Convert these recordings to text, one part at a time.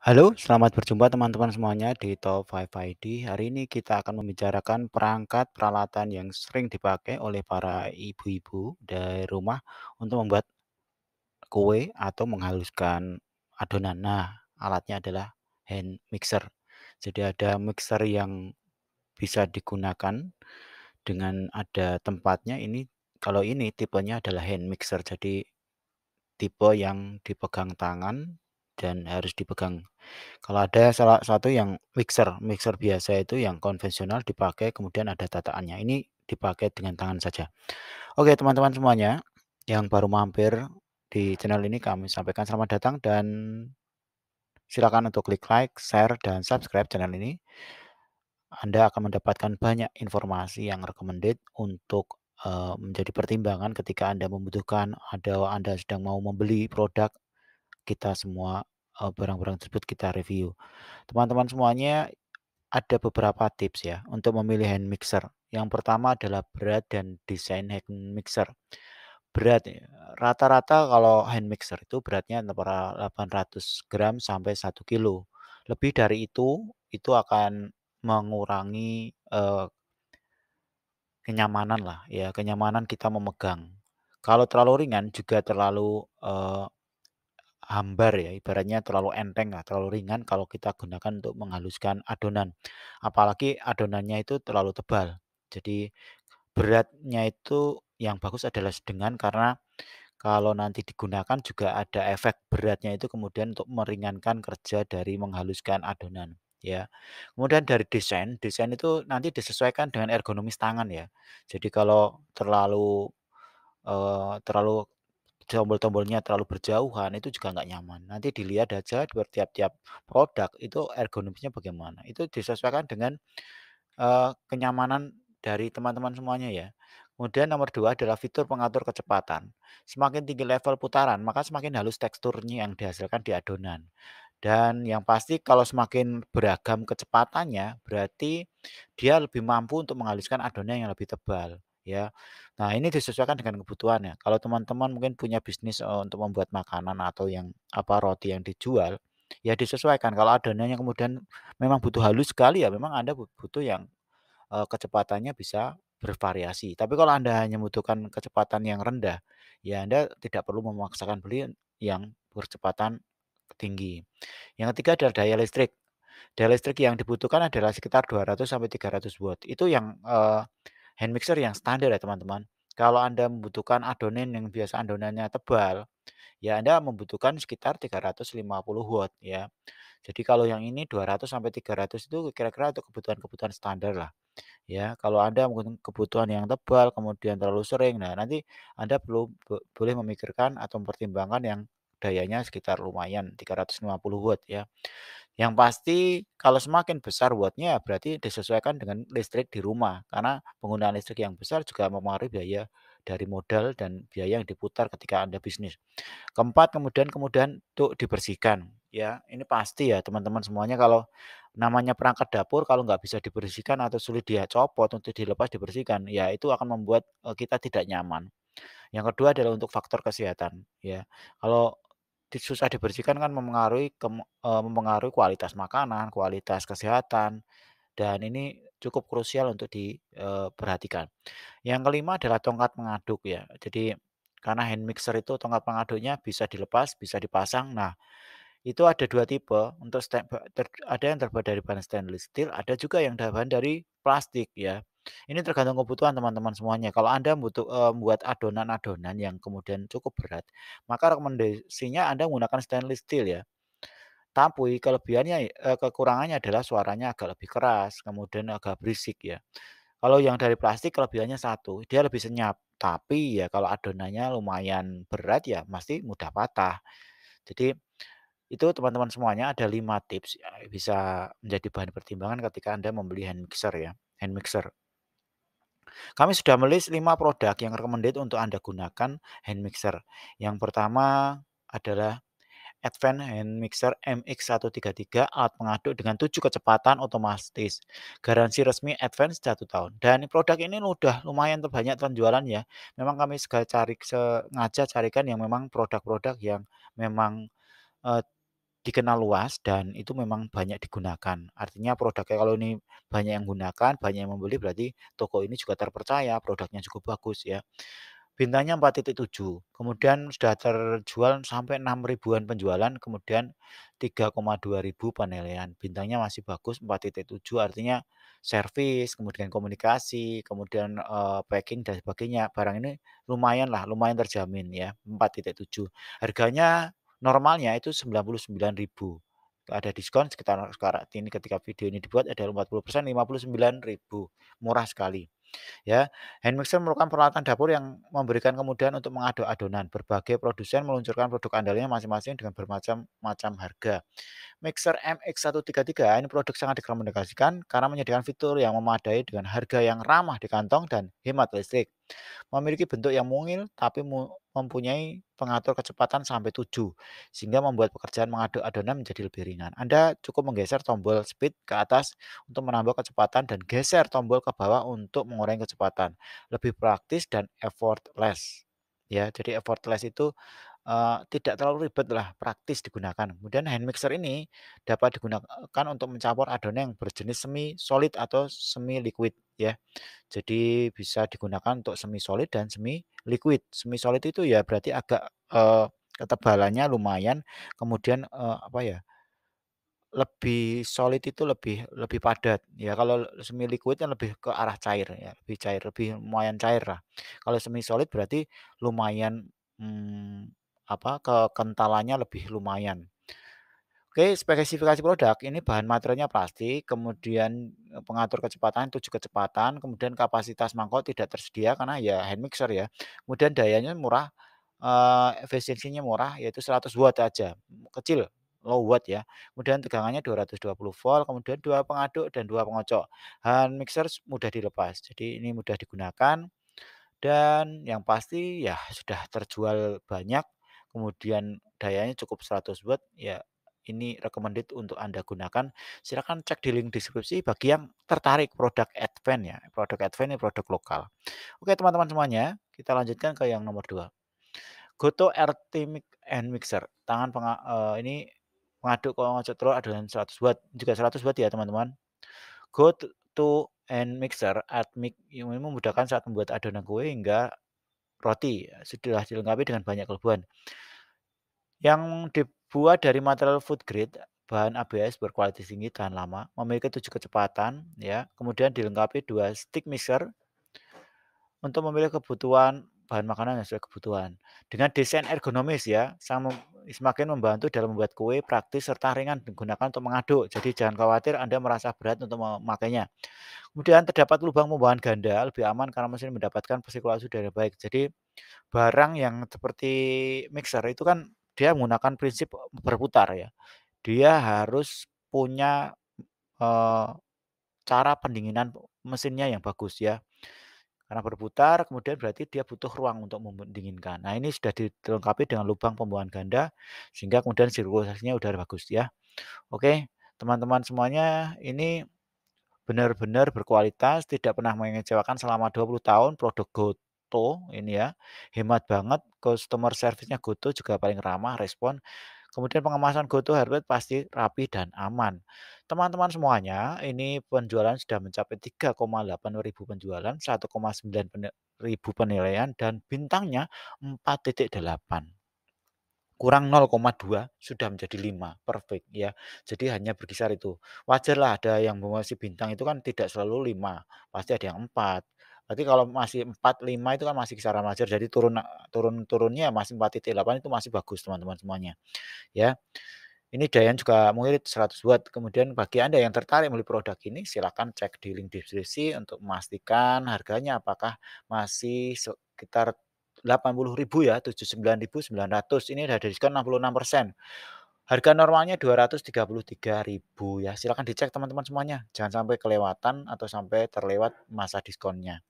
Halo, selamat berjumpa teman-teman semuanya di Top 5 ID. Hari ini kita akan membicarakan perangkat peralatan yang sering dipakai oleh para ibu-ibu dari rumah untuk membuat kue atau menghaluskan adonan. Nah, alatnya adalah hand mixer. Jadi ada mixer yang bisa digunakan dengan ada tempatnya. Kalau ini tipenya adalah hand mixer. Jadi tipe yang dipegang tangan dan harus dipegang. Kalau ada salah satu yang mixer biasa itu yang konvensional dipakai kemudian ada tataannya, ini dipakai dengan tangan saja. Oke teman-teman semuanya, yang baru mampir di channel ini kami sampaikan selamat datang dan silakan untuk klik like, share, dan subscribe channel ini. Anda akan mendapatkan banyak informasi yang recommended untuk, menjadi pertimbangan ketika Anda membutuhkan, Anda sedang mau membeli produk, kita semua, barang-barang tersebut kita review. Teman-teman semuanya ada beberapa tips ya untuk memilih hand mixer. Yang pertama adalah berat dan desain hand mixer. Berat ya, rata-rata kalau hand mixer itu beratnya antara 800 gram sampai 1 kilo. Lebih dari itu akan mengurangi, kenyamanan lah ya, kenyamanan kita memegang. Kalau terlalu ringan juga terlalu, hambar ya, ibaratnya terlalu enteng lah, terlalu ringan kalau kita gunakan untuk menghaluskan adonan. Apalagi adonannya itu terlalu tebal. Jadi beratnya itu yang bagus adalah sedengan karena kalau nanti digunakan juga ada efek beratnya itu kemudian untuk meringankan kerja dari menghaluskan adonan, ya. Kemudian dari desain, desain itu nanti disesuaikan dengan ergonomis tangan ya. Jadi kalau terlalu tombol-tombolnya terlalu berjauhan itu juga nggak nyaman. Nanti dilihat aja tiap-tiap produk itu ergonomisnya bagaimana. Itu disesuaikan dengan, kenyamanan dari teman-teman semuanya ya. Kemudian nomor 2 adalah fitur pengatur kecepatan. Semakin tinggi level putaran, maka semakin halus teksturnya yang dihasilkan di adonan. Dan yang pasti kalau semakin beragam kecepatannya, berarti dia lebih mampu untuk menghaluskan adonan yang lebih tebal, ya. Nah, ini disesuaikan dengan kebutuhannya. Kalau teman-teman mungkin punya bisnis, untuk membuat makanan atau yang, roti yang dijual, ya disesuaikan. Kalau adonannya kemudian memang butuh halus sekali, ya memang Anda butuh yang, kecepatannya bisa bervariasi. Tapi kalau Anda hanya membutuhkan kecepatan yang rendah, ya Anda tidak perlu memaksakan beli yang berkecepatan tinggi. Yang ketiga adalah daya listrik. Daya listrik yang dibutuhkan adalah sekitar 200 sampai 300 watt. Itu yang, hand mixer yang standar ya teman-teman. Kalau Anda membutuhkan adonan yang biasa adonannya tebal, ya Anda membutuhkan sekitar 350 watt ya. Jadi kalau yang ini 200 sampai 300 itu kira-kira untuk kebutuhan-kebutuhan standar lah ya. Kalau Anda mungkin kebutuhan yang tebal kemudian terlalu sering, nah nanti Anda perlu boleh memikirkan atau mempertimbangkan yang dayanya sekitar lumayan 350 watt ya. Yang pasti kalau semakin besar wattnya berarti disesuaikan dengan listrik di rumah, karena penggunaan listrik yang besar juga mempengaruhi biaya dari modal dan biaya yang diputar ketika Anda bisnis. Keempat, kemudian untuk dibersihkan, ya. Ini pasti ya teman-teman semuanya kalau namanya perangkat dapur kalau nggak bisa dibersihkan atau sulit dia copot untuk dilepas dibersihkan, ya itu akan membuat, kita tidak nyaman. Yang kedua adalah untuk faktor kesehatan, ya. Kalau susah dibersihkan kan mempengaruhi kualitas makanan, kualitas kesehatan, dan ini cukup krusial untuk diperhatikan. Yang kelima adalah tongkat pengaduk ya. Jadi karena hand mixer itu tongkat pengaduknya bisa dilepas, bisa dipasang. Nah, itu ada 2 tipe, untuk ada yang terbuat dari bahan stainless steel, ada juga yang bahan dari plastik ya. Ini tergantung kebutuhan teman-teman semuanya. Kalau Anda membuat adonan-adonan yang kemudian cukup berat, maka rekomendasinya Anda menggunakan stainless steel ya. Tapi kekurangannya adalah suaranya agak lebih keras, kemudian agak berisik ya. Kalau yang dari plastik kelebihannya satu, dia lebih senyap. Tapi ya kalau adonannya lumayan berat ya pasti mudah patah. Jadi itu teman-teman semuanya ada 5 tips, ya, bisa menjadi bahan pertimbangan ketika Anda membeli hand mixer ya, hand mixer. Kami sudah melis 5 produk yang recommended untuk Anda gunakan hand mixer. Yang pertama adalah Advance Hand Mixer MX133, alat pengaduk dengan 7 kecepatan otomatis. Garansi resmi Advance 1 tahun. Dan produk ini udah lumayan banyak penjualan ya. Memang kami sengaja carikan yang memang produk-produk yang memang, eee dikenal luas dan itu memang banyak digunakan. Artinya produknya kalau ini banyak yang gunakan, banyak yang membeli berarti toko ini juga terpercaya, produknya cukup bagus ya. Bintangnya 4,7, kemudian sudah terjual sampai 6 ribuan penjualan, kemudian 3,2 ribu penilaian. Bintangnya masih bagus 4,7 artinya servis, kemudian komunikasi, kemudian, packing dan sebagainya. Barang ini lumayanlah, lumayan terjamin ya, 4,7. Harganya normalnya itu 99 ribu. Ada diskon sekitar sekarang ini ketika video ini dibuat ada 40%, 59 ribu, murah sekali. Ya, hand mixer merupakan peralatan dapur yang memberikan kemudahan untuk mengaduk adonan. Berbagai produsen meluncurkan produk andalanya masing-masing dengan bermacam-macam harga. Mixer MX133 ini produk sangat direkomendasikan karena menyediakan fitur yang memadai dengan harga yang ramah di kantong dan hemat listrik. Memiliki bentuk yang mungil tapi mempunyai pengatur kecepatan sampai 7, sehingga membuat pekerjaan mengaduk adonan menjadi lebih ringan. Anda cukup menggeser tombol speed ke atas untuk menambah kecepatan dan geser tombol ke bawah untuk mengurangi kecepatan. Lebih praktis dan effortless. Ya, jadi effortless itu tidak terlalu ribet lah, praktis digunakan. Kemudian hand mixer ini dapat digunakan untuk mencampur adonan yang berjenis semi solid atau semi liquid ya. Jadi bisa digunakan untuk semi solid dan semi liquid. Semi solid itu ya berarti agak, ketebalannya lumayan, kemudian, apa ya, lebih solid itu lebih lebih padat. Ya kalau semi liquid kan lebih ke arah cair ya, lebih cair, lebih lumayan cair lah. Kalau semi solid berarti lumayan, apa, kekentalannya lebih lumayan. Oke, spesifikasi produk, ini bahan materialnya plastik, kemudian, pengatur kecepatan 7 kecepatan, kemudian kapasitas mangkok tidak tersedia karena ya hand mixer ya. Kemudian dayanya murah, efisiensinya murah yaitu 100 watt aja, kecil, low watt ya. Kemudian tegangannya 220 volt, kemudian 2 pengaduk dan 2 pengocok. Hand mixer mudah dilepas, jadi ini mudah digunakan dan yang pasti ya sudah terjual banyak, kemudian dayanya cukup 100 watt, ya ini recommended untuk Anda gunakan. Silakan cek di link deskripsi bagi yang tertarik produk Advent ya. Produk Advent ini produk lokal. Oke teman-teman semuanya, kita lanjutkan ke yang nomor 2. Goto RT and Mixer. Ini pengaduk pengocok telur adonan 100 watt, juga 100 watt ya teman-teman. Goto and Mixer Atmic ini memudahkan saat membuat adonan kue hingga roti, sudah dilengkapi dengan banyak kelebihan. Yang dibuat dari material food grade, bahan ABS berkualitas tinggi, tahan lama, memiliki 7 kecepatan ya, kemudian dilengkapi 2 stick mixer untuk memilih kebutuhan bahan makanan yang sesuai kebutuhan. Dengan desain ergonomis ya, semakin membantu dalam membuat kue, praktis serta ringan digunakan untuk mengaduk. Jadi jangan khawatir Anda merasa berat untuk memakainya. Kemudian terdapat lubang pembuangan ganda, lebih aman karena mesin mendapatkan sirkulasi udara baik. Jadi barang yang seperti mixer itu kan dia menggunakan prinsip berputar ya. Dia harus punya, eee, cara pendinginan mesinnya yang bagus ya. Karena berputar kemudian berarti dia butuh ruang untuk mendinginkan. Nah ini sudah dilengkapi dengan lubang pembuangan ganda, sehingga kemudian sirkulasinya udara bagus ya. Oke, teman-teman semuanya ini benar-benar berkualitas, tidak pernah mengecewakan selama 20 tahun produk Goto ini ya, hemat banget, customer service-nya Goto juga paling ramah respon, kemudian pengemasan Goto Herbet pasti rapi dan aman. Teman-teman semuanya, ini penjualan sudah mencapai 3,8 ribu penjualan, 1,9 ribu penilaian, dan bintangnya 4,8. Kurang 0,2 sudah menjadi 5 perfect ya. Jadi hanya berkisar itu. Wajarlah ada yang ngasih bintang itu kan tidak selalu 5 pasti ada yang 4. Berarti kalau masih 4, 5 itu kan masih kisaran wajar, jadi turun-turunnya masih 4,8 itu masih bagus teman-teman semuanya, ya. Ini dayanya juga mungkin 100 watt. Kemudian bagi Anda yang tertarik membeli produk ini, silakan cek di link deskripsi untuk memastikan harganya apakah masih sekitar 80 ribu ya, 79.900. Ini ada diskon 66%. Harga normalnya 233 ribu ya. Silakan dicek teman-teman semuanya. Jangan sampai kelewatan atau sampai terlewat masa diskonnya.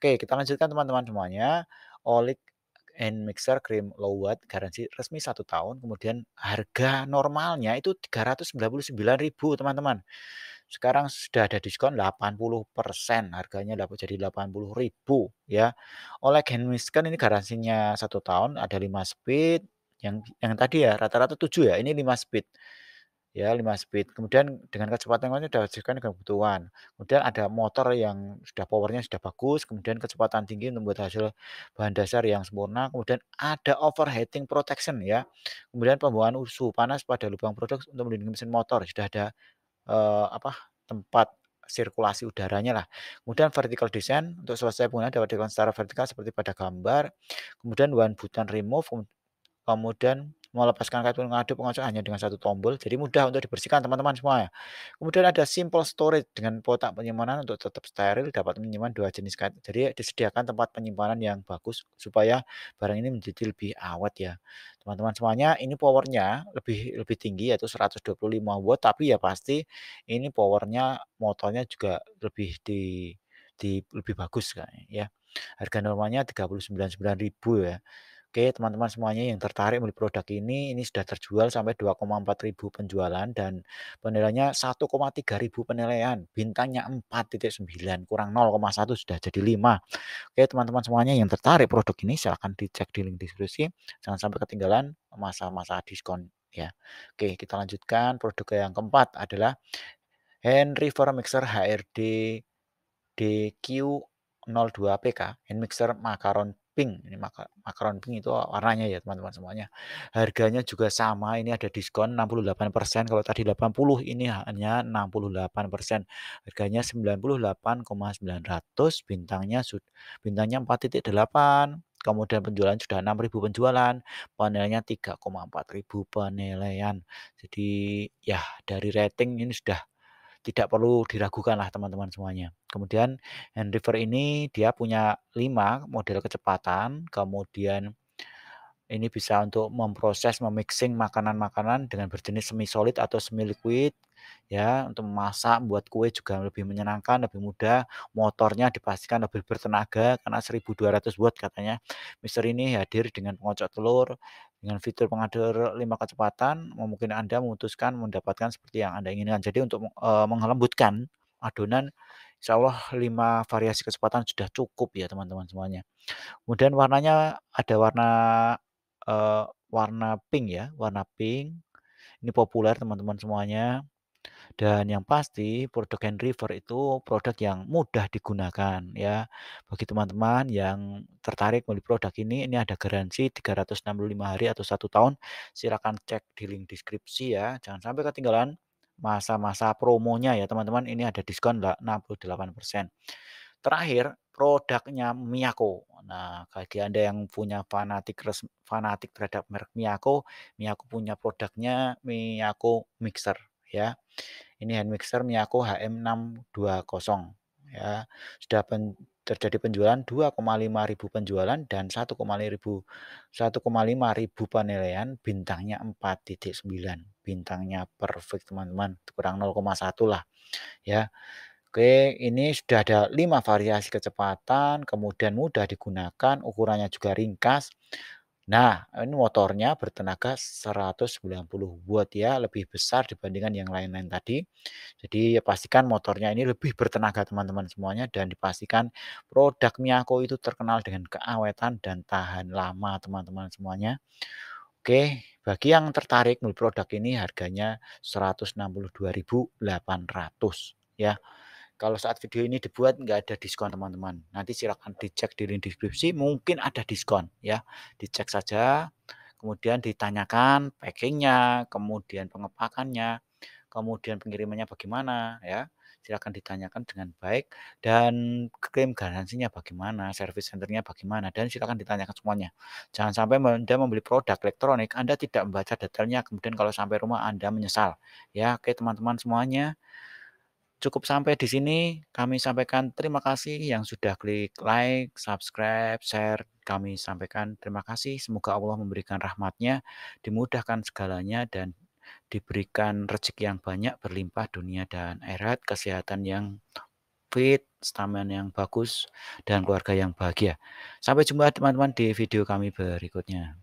Oke, kita lanjutkan teman-teman semuanya. Olik and mixer cream low watt garansi resmi 1 tahun, kemudian harga normalnya itu 399 ribu teman-teman. Sekarang sudah ada diskon 80%, harganya dapat jadi 80 ribu ya. Oleh hand mixer ini garansinya 1 tahun, ada 5 speed, yang tadi ya rata-rata 7 ya, ini 5 speed. Ya 5 speed, kemudian dengan kecepatan yang sudah sesuaikan dengan kebutuhan. Kemudian ada motor yang sudah powernya sudah bagus, kemudian kecepatan tinggi untuk membuat hasil bahan dasar yang sempurna, kemudian ada overheating protection ya, kemudian pembawaan suhu panas pada lubang produk untuk melindungi mesin motor, sudah ada, apa, tempat sirkulasi udaranya lah. Kemudian vertical design untuk selesai penggunaan dapat dilakukan secara vertikal seperti pada gambar, kemudian one button remove, kemudian melepaskan kartu pengaduk pengocok hanya dengan satu tombol, jadi mudah untuk dibersihkan teman-teman semua ya. Kemudian ada simple storage dengan kotak penyimpanan untuk tetap steril, dapat menyimpan 2 jenis kartu. Jadi disediakan tempat penyimpanan yang bagus supaya barang ini menjadi lebih awet ya. Teman-teman semuanya, ini powernya lebih lebih tinggi yaitu 125 watt, tapi ya pasti ini powernya motornya juga lebih lebih bagus kayaknya ya. Harga normalnya 39.900 ya. Oke, teman-teman semuanya yang tertarik beli produk ini sudah terjual sampai 2,4 ribu penjualan dan penilaiannya 1,3 ribu penilaian, bintangnya 4,9 kurang 0,1 sudah jadi 5. Oke, teman-teman semuanya yang tertarik produk ini silahkan dicek di link deskripsi, jangan sampai ketinggalan masa-masa diskon ya. Oke, kita lanjutkan produk yang keempat adalah hand reverse mixer HRD DQ02 PK, hand mixer makaron pink, ini makaron pink itu warnanya ya teman-teman semuanya. Harganya juga sama, ini ada diskon 68%, kalau tadi 80 ini hanya 68%. Harganya 98,900, bintangnya 4,8, kemudian penjualan sudah 6.000 penjualan, penilaiannya 3,4 ribu penilaian. Jadi ya dari rating ini sudah tidak perlu diragukan lah teman-teman semuanya. Kemudian hand reaver ini dia punya 5 model kecepatan, kemudian ini bisa untuk memproses, mem-mixing makanan-makanan dengan berjenis semi solid atau semi liquid, ya, untuk memasak, membuat kue juga lebih menyenangkan, lebih mudah. Motornya dipastikan lebih bertenaga karena 1.200 watt katanya. Mixer ini hadir dengan pengocok telur, dengan fitur pengatur 5 kecepatan, memungkinkan Anda memutuskan mendapatkan seperti yang Anda inginkan. Jadi untuk, mengelembutkan adonan, insya Allah 5 variasi kecepatan sudah cukup ya teman-teman semuanya. Kemudian warnanya ada warna pink ya, warna pink, ini populer teman-teman semuanya. Dan yang pasti produk Hand River itu produk yang mudah digunakan ya. Bagi teman-teman yang tertarik membeli produk ini ada garansi 365 hari atau 1 tahun. Silakan cek di link deskripsi ya. Jangan sampai ketinggalan masa-masa promonya ya teman-teman. Ini ada diskon lah 68%. Terakhir, produknya Miyako. Nah, bagi Anda yang punya fanatik terhadap merek Miyako, Miyako punya produknya Miyako Mixer ya. Ini hand mixer Miyako HM620 ya. Sudah terjadi penjualan 2,5 ribu penjualan dan 1,5 ribu penilaian, bintangnya 4,9. Bintangnya perfect teman-teman, kurang 0,1 lah ya. Oke, ini sudah ada 5 variasi kecepatan, kemudian mudah digunakan, ukurannya juga ringkas. Nah, ini motornya bertenaga 190 watt ya, lebih besar dibandingkan yang lain-lain tadi. Jadi ya pastikan motornya ini lebih bertenaga teman-teman semuanya dan dipastikan produk Miyako itu terkenal dengan keawetan dan tahan lama teman-teman semuanya. Oke, bagi yang tertarik membeli produk ini harganya 162.800 ya. Kalau saat video ini dibuat nggak ada diskon teman-teman. Nanti silakan dicek di link deskripsi mungkin ada diskon ya. Dicek saja, kemudian ditanyakan packingnya, kemudian pengepakannya, kemudian pengirimannya bagaimana ya. Silakan ditanyakan dengan baik dan klaim garansinya bagaimana, service centernya bagaimana dan silakan ditanyakan semuanya. Jangan sampai Anda membeli produk elektronik, Anda tidak membaca detailnya, kemudian kalau sampai rumah Anda menyesal. Ya, oke teman-teman semuanya. Cukup sampai di sini kami sampaikan terima kasih yang sudah klik like, subscribe, share. Kami sampaikan terima kasih. Semoga Allah memberikan rahmatnya, dimudahkan segalanya, dan diberikan rezeki yang banyak, berlimpah dunia dan akhirat, kesehatan yang fit, stamina yang bagus, dan keluarga yang bahagia. Sampai jumpa teman-teman di video kami berikutnya.